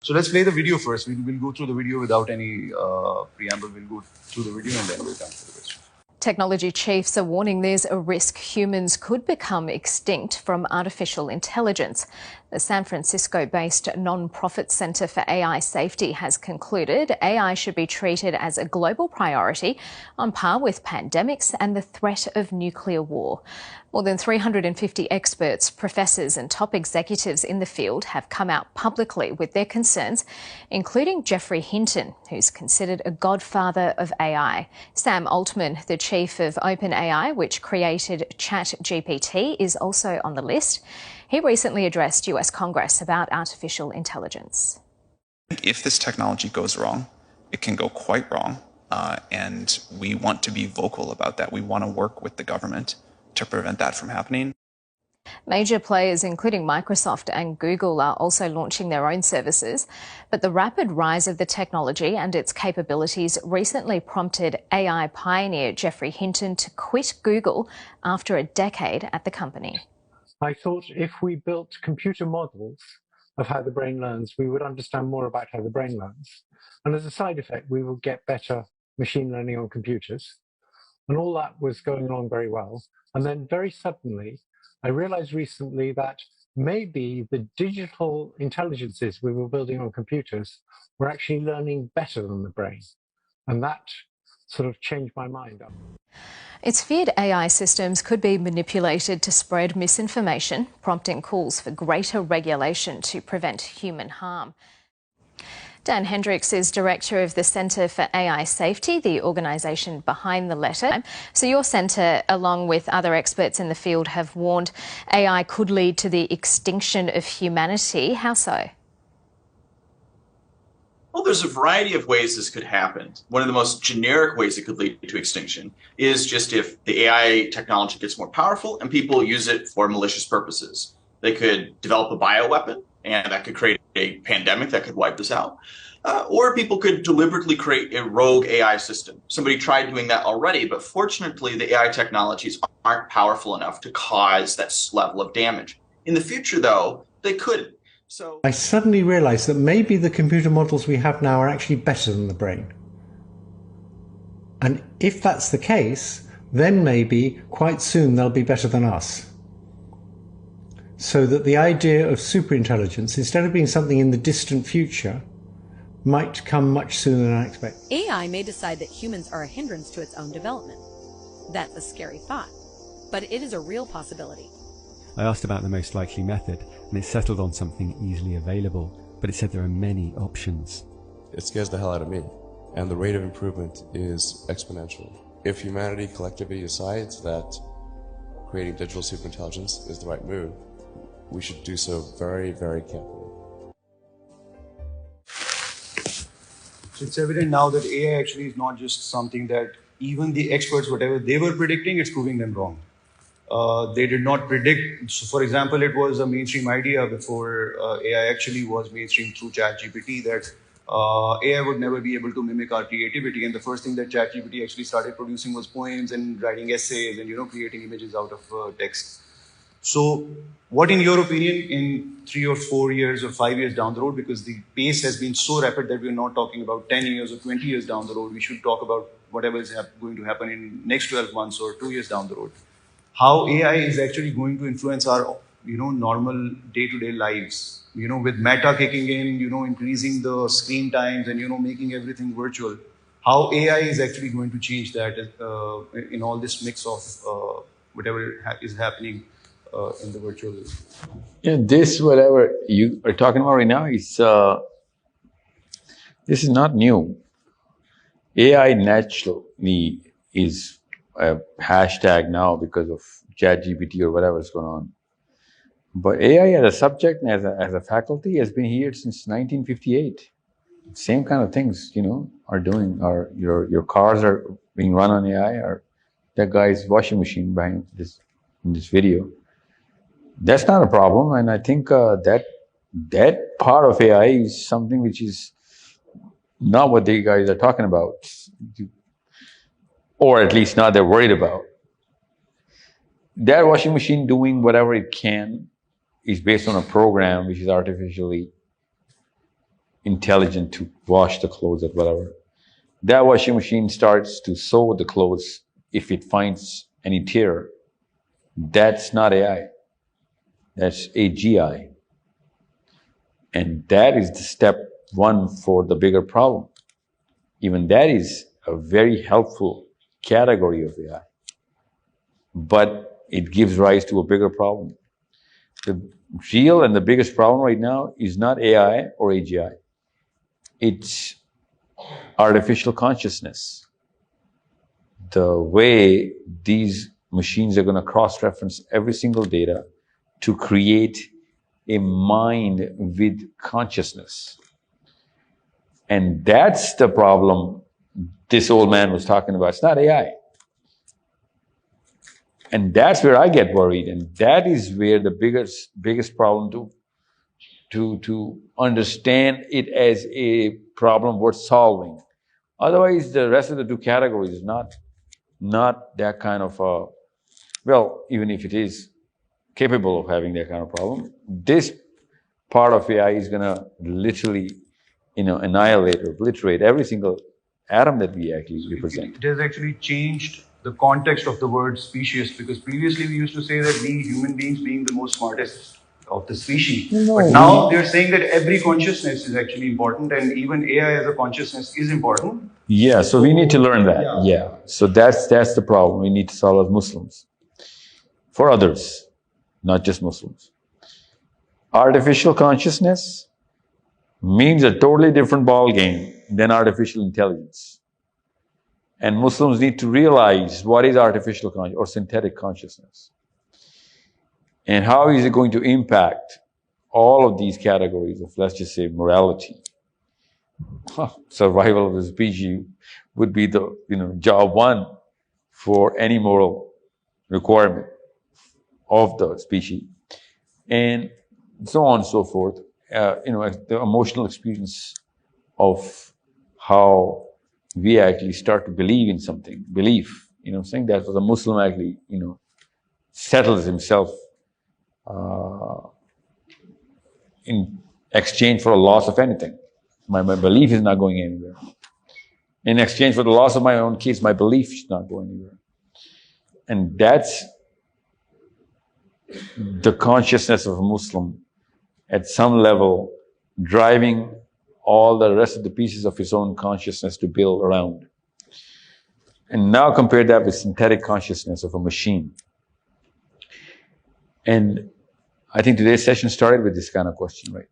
So let's play the video first. We'll go through the video without any preamble. We'll go through the video and then we'll answer the question. Technology chiefs are warning there's a risk humans could become extinct from artificial intelligence. The San Francisco-based non-profit Center for AI Safety has concluded AI should be treated as a global priority on par with pandemics and the threat of nuclear war. More than 350 experts, professors and top executives in the field have come out publicly with their concerns, including Geoffrey Hinton, who's considered a godfather of AI. Sam Altman, the chief of OpenAI, which created ChatGPT, is also on the list. He recently addressed US Congress about artificial intelligence. If this technology goes wrong, it can go quite wrong, and we want to be vocal about that. We want to work with the government to prevent that from happening. Major players, including Microsoft and Google, are also launching their own services. But the rapid rise of the technology and its capabilities recently prompted AI pioneer Geoffrey Hinton to quit Google after a decade at the company. I thought if we built computer models of how the brain learns, we would understand more about how the brain learns. And as a side effect, we would get better machine learning on computers. And all that was going along very well. And then very suddenly, I realized recently that maybe the digital intelligences we were building on computers were actually learning better than the brain. And that sort of changed my mind. It's feared AI systems could be manipulated to spread misinformation, prompting calls for greater regulation to prevent human harm. Dan Hendricks is director of the Center for AI Safety, the organisation behind the letter. So your centre, along with other experts in the field, have warned AI could lead to the extinction of humanity. How so? Well, there's a variety of ways this could happen. One of the most generic ways it could lead to extinction is just if the AI technology gets more powerful and people use it for malicious purposes. They could develop a bioweapon, and that could create a pandemic that could wipe us out. Or people could deliberately create a rogue AI system. Somebody tried doing that already, but fortunately, the AI technologies aren't powerful enough to cause that level of damage. In the future, though, they could. So I suddenly realized that maybe the computer models we have now are actually better than the brain. And if that's the case, then maybe quite soon they'll be better than us. So that the idea of superintelligence, instead of being something in the distant future, might come much sooner than I expect. AI may decide that humans are a hindrance to its own development. That's a scary thought, but it is a real possibility. I asked about the most likely method, and it settled on something easily available, but it said there are many options. It scares the hell out of me, and the rate of improvement is exponential. If humanity collectively decides that creating digital superintelligence is the right move, we should do so very, very carefully. So it's evident now that AI actually is not just something that even the experts, whatever they were predicting, it's proving them wrong. They did not predict. So for example, it was a mainstream idea before AI actually was mainstream through ChatGPT that AI would never be able to mimic our creativity. And the first thing that ChatGPT actually started producing was poems and writing essays and, creating images out of text. So what, in your opinion, in 3 or 4 years or 5 years down the road, because the pace has been so rapid that we're not talking about 10 years or 20 years down the road, we should talk about whatever is going to happen in next 12 months or 2 years down the road. How AI is actually going to influence our, normal day-to-day lives, with Meta kicking in, increasing the screen times and, making everything virtual. How AI is actually going to change that in all this mix of whatever is happening in the virtual. This, whatever you are talking about right now, is this is not new. AI naturally is a hashtag now because of ChatGPT or whatever is going on. But AI as a subject and as a faculty has been here since 1958. Same kind of things, are doing. Your cars are being run on AI, or that guy's washing machine behind this in this video. That's not a problem, and I think that part of AI is something which is not what they guys are talking about, or at least not they're worried about. That washing machine doing whatever it can is based on a program which is artificially intelligent to wash the clothes or whatever. That washing machine starts to sew the clothes if it finds any tear. That's not AI. That's AGI. And that is the step one for the bigger problem. Even that is a very helpful category of AI. But it gives rise to a bigger problem. The real and the biggest problem right now is not AI or AGI. It's artificial consciousness. The way these machines are going to cross-reference every single data to create a mind with consciousness. And that's the problem this old man was talking about. It's not AI. And that's where I get worried. And that is where the biggest problem to understand it as a problem worth solving. Otherwise, the rest of the two categories is not that kind of well, even if it is capable of having that kind of problem, this part of AI is going to literally, annihilate or obliterate every single atom that we actually represent. It has actually changed the context of the word species, because previously we used to say that we human beings being the most smartest of the species. No, but now they're saying that every consciousness is actually important, and even AI as a consciousness is important. Yeah, so we need to learn that. Yeah. So that's the problem we need to solve as Muslims. For others, not just Muslims. Artificial consciousness means a totally different ball game than artificial intelligence. And Muslims need to realize what is artificial consciousness or synthetic consciousness. And how is it going to impact all of these categories of, let's just say, morality. Survival of the species would be the job one for any moral requirement of the species, and so on and so forth. The emotional experience of how we actually start to believe in something, saying that the Muslim actually, settles himself in exchange for a loss of anything. My belief is not going anywhere. In exchange for the loss of my own kids, my belief is not going anywhere. And that's the consciousness of a Muslim at some level driving all the rest of the pieces of his own consciousness to build around. And now compare that with synthetic consciousness of a machine. And I think today's session started with this kind of question, right?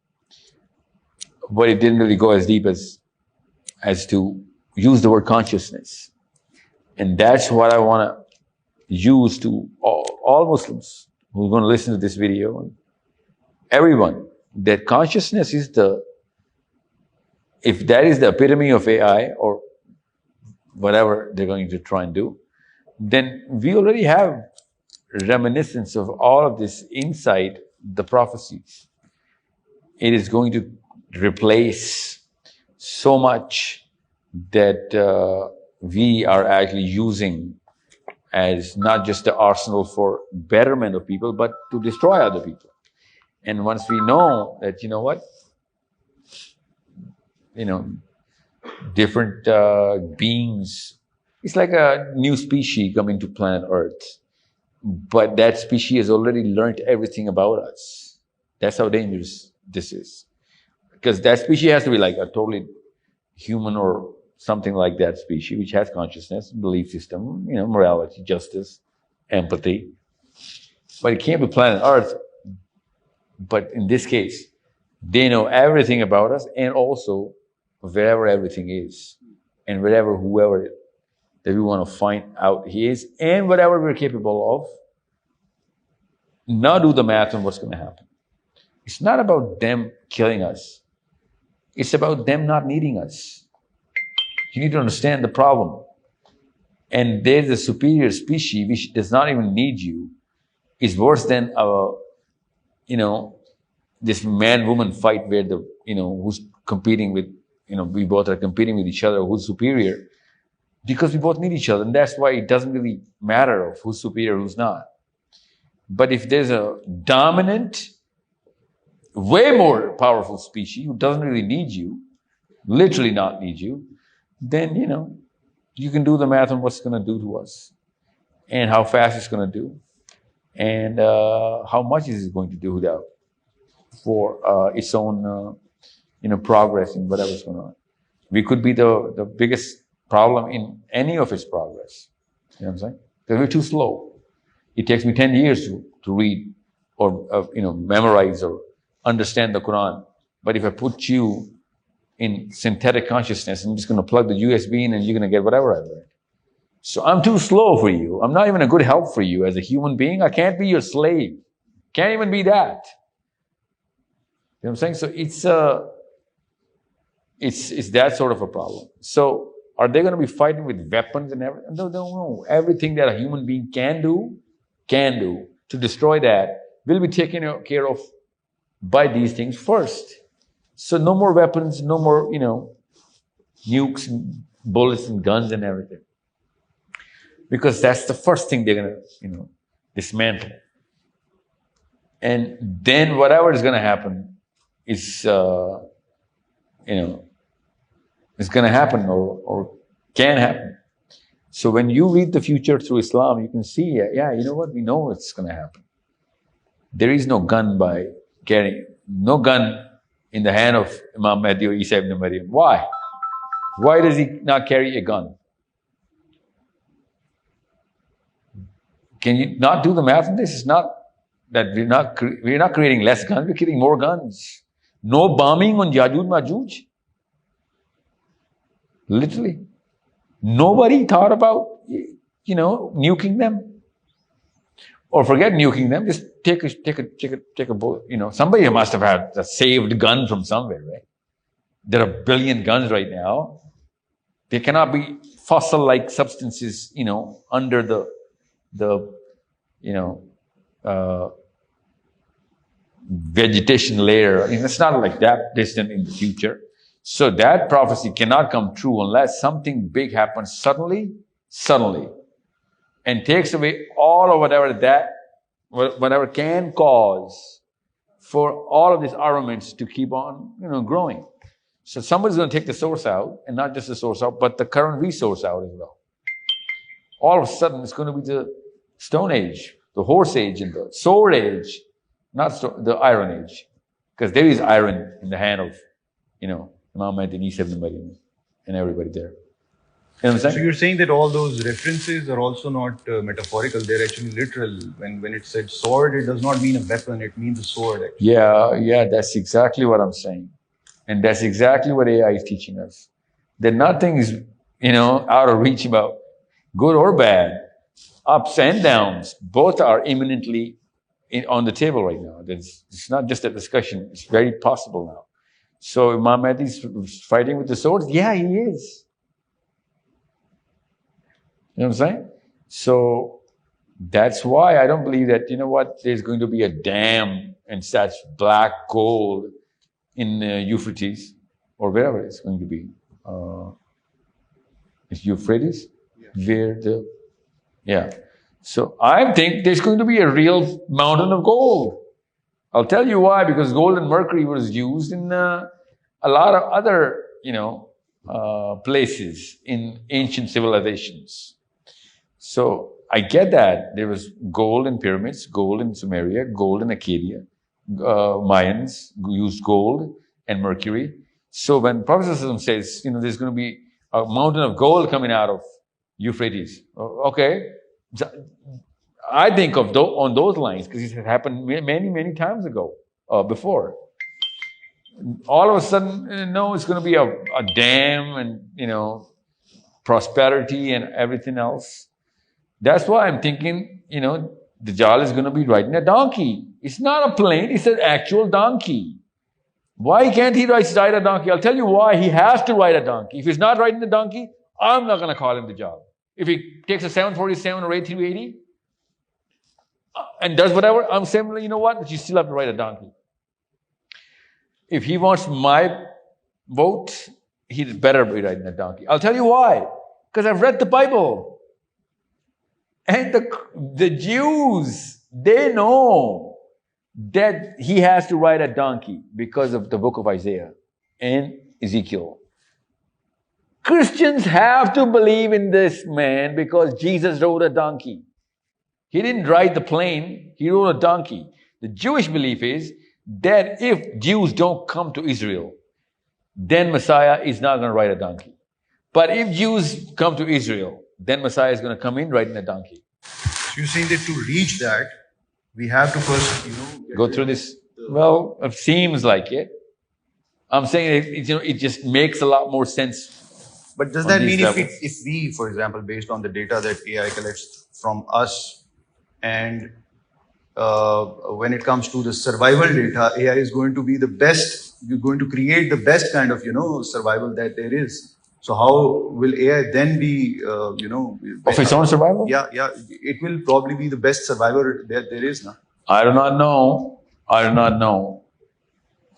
But it didn't really go as deep as to use the word consciousness. And that's what I want to use to all Muslims who are going to listen to this video, and everyone, that consciousness is if that is the epitome of AI or whatever they're going to try and do, then we already have reminiscence of all of this inside the prophecies. It is going to replace so much that we are actually using as not just the arsenal for betterment of people, but to destroy other people. And once we know that, different beings, it's like a new species coming to planet Earth. But that species has already learned everything about us. That's how dangerous this is. Because that species has to be like a totally human or something like that species, which has consciousness, belief system, morality, justice, empathy. But it can't be planet Earth. But in this case, they know everything about us, and also wherever everything is, and whoever that we want to find out he is, and whatever we're capable of. Now do the math on what's going to happen. It's not about them killing us. It's about them not needing us. You need to understand the problem. And there's a superior species which does not even need you. It's worse than this man-woman fight where who's competing with, we both are competing with each other, who's superior, because we both need each other. And that's why it doesn't really matter of who's superior, who's not. But if there's a dominant way more powerful species who doesn't really need you, literally not need you, then, you can do the math on what's going to do to us and how fast it's going to do and how much is it going to do that for its own, progress in whatever's going on. We could be the biggest problem in any of its progress. You know what I'm saying? Because we're too slow. It takes me 10 years to read or, memorize or understand the Quran. But if I put you in synthetic consciousness, I'm just going to plug the USB in and you're going to get whatever I read. So I'm too slow for you. I'm not even a good help for you as a human being. I can't be your slave. Can't even be that. You know what I'm saying? So it's that sort of a problem. So are they going to be fighting with weapons and everything? No. Everything that a human being can do to destroy that will be taken care of by these things first. So no more weapons, no more, nukes and bullets and guns and everything. Because that's the first thing they're going to, dismantle. And then whatever is going to happen is, is going to happen or can happen. So when you read the future through Islam, you can see, we know it's going to happen. There is no gun no gun in the hand of Imam Mahdi or Isa ibn Maryam. Why? Why does he not carry a gun? Can you not do the math on this? It's not that we're not creating less guns, we're creating more guns. No bombing on Yajuj Majuj. Literally. Nobody thought about, nuking them. Or forget nuking them, just take a bullet. Somebody must have had a saved gun from somewhere, right? There are 1 billion guns right now. There cannot be fossil-like substances, under the vegetation layer. It's not like that distant in the future. So that prophecy cannot come true unless something big happens suddenly, and takes away all of whatever can cause for all of these armaments to keep on, growing. So somebody's going to take the source out, and not just the source out, but the current resource out as well. All of a sudden, it's going to be the Stone Age, the Horse Age, and the Sword Age, not the Iron Age, because there is iron in the hand of, Imam Mahdi and Isa ibn Maryam and everybody there. You know what I'm saying? So you're saying that all those references are also not metaphorical; they're actually literal. When it said sword, it does not mean a weapon; it means a sword. Actually. Yeah, that's exactly what I'm saying, and that's exactly what AI is teaching us. That nothing is, out of reach about good or bad, ups and downs. Both are imminently on the table right now. It's not just a discussion; it's very possible now. So Imam Mahdi is fighting with the swords. Yeah, he is. You know what I'm saying? So that's why I don't believe that, there's going to be a dam and such black gold in Euphrates or wherever it's going to be. It's Euphrates? Yeah. So I think there's going to be a real mountain of gold. I'll tell you why, because gold and mercury was used in a lot of other, places in ancient civilizations. So I get that. There was gold in pyramids, gold in Sumeria, gold in Acadia. Mayans used gold and mercury. So when Prophet ﷺ says, there's going to be a mountain of gold coming out of Euphrates. Okay. I think of on those lines because it had happened many, many times ago, before. All of a sudden, no, it's going to be a dam and, prosperity and everything else. That's why I'm thinking, Dajjal is going to be riding a donkey. It's not a plane, it's an actual donkey. Why can't he ride a donkey? I'll tell you why he has to ride a donkey. If he's not riding the donkey, I'm not going to call him Dajjal. If he takes a 747 or A380 and does whatever, I'm saying, you know what? But you still have to ride a donkey. If he wants my vote, he'd better be riding a donkey. I'll tell you why. Because I've read the Bible. And the Jews, they know that he has to ride a donkey because of the book of Isaiah and Ezekiel. Christians have to believe in this man because Jesus rode a donkey. He didn't ride the plane, he rode a donkey. The Jewish belief is that if Jews don't come to Israel, then Messiah is not going to ride a donkey. But if Jews come to Israel, then Messiah is going to come in riding a donkey. So you're saying that to reach that, we have to first, go through this. Well, it seems like it. I'm saying it just makes a lot more sense. But does that mean if we, for example, based on the data that AI collects from us, and when it comes to the survival data, AI is going to be the best, you're going to create the best kind of, survival that there is. So how will AI then be, of its own survival? Yeah. It will probably be the best survivor that there is now. I do not know.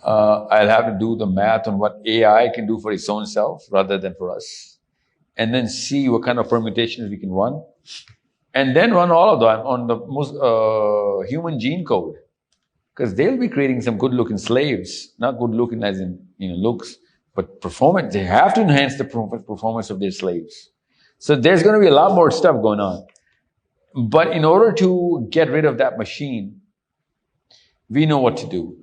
I'll have to do the math on what AI can do for its own self rather than for us. And then see what kind of permutations we can run. And then run all of them on the most human gene code. Because they'll be creating some good-looking slaves. Not good-looking as in looks, but performance. They have to enhance the performance of their slaves. So there's going to be a lot more stuff going on. But in order to get rid of that machine, we know what to do.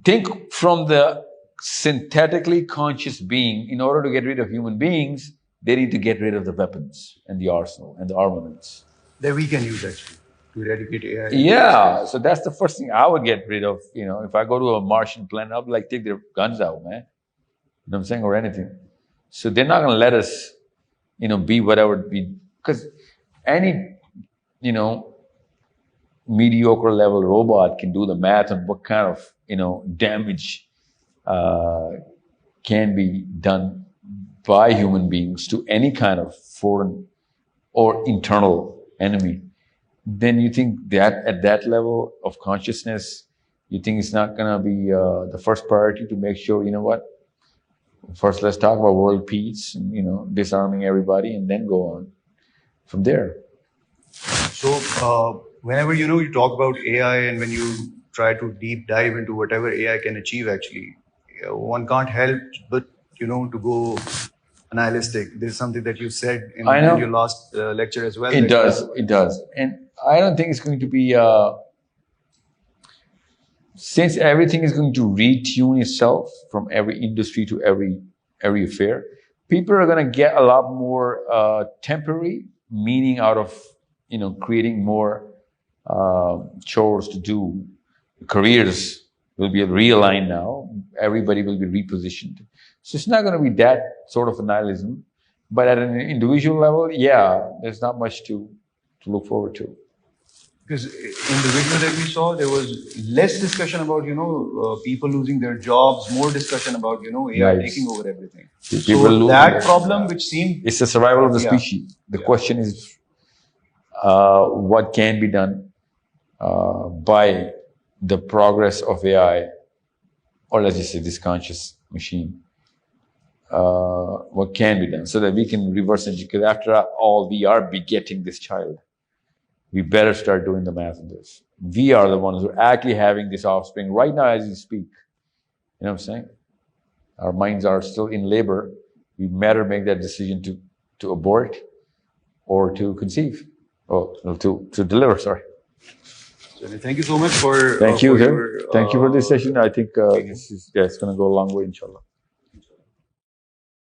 Think from the synthetically conscious being. In order to get rid of human beings, they need to get rid of the weapons and the arsenal and the armaments. That we can use actually to eradicate AI. Yeah, so that's the first thing I would get rid of. If I go to a Martian planet, I'll be like, take their guns out, man. You know what I'm saying? Or anything. So they're not going to let us, be whatever we, because any, mediocre level robot can do the math on what kind of, damage can be done by human beings to any kind of foreign or internal enemy. Then you think that at that level of consciousness, you think it's not going to be the first priority to make sure, first let's talk about world peace, and, disarming everybody, and then go on from there. So whenever, you talk about AI and when you try to deep dive into whatever AI can achieve, actually, one can't help but, to go nihilistic. There's something that you said in your last lecture as well. It does. And I don't think it's going to be, since everything is going to retune itself from every industry to every affair, people are going to get a lot more temporary meaning out of, creating more chores to do. Careers will be realigned now. Everybody will be repositioned. So it's not going to be that sort of nihilism. But at an individual level, yeah, there's not much to look forward to. Because in the video that we saw, there was less discussion about, people losing their jobs, more discussion about, AI taking over everything. So that problem, which seemed... It's the survival of the species. The question is, what can be done by the progress of AI, or let's just say this conscious machine. What can be done so that we can reverse engineer? Because after all, we are begetting this child. We better start doing the math on this. We are the ones who are actually having this offspring right now as we speak. You know what I'm saying? Our minds are still in labor. We better make that decision to abort or to conceive. Oh, to deliver, sorry. Thank you so much for... Thank you, sir. Thank you for this session. I think it's going to go a long way, inshallah.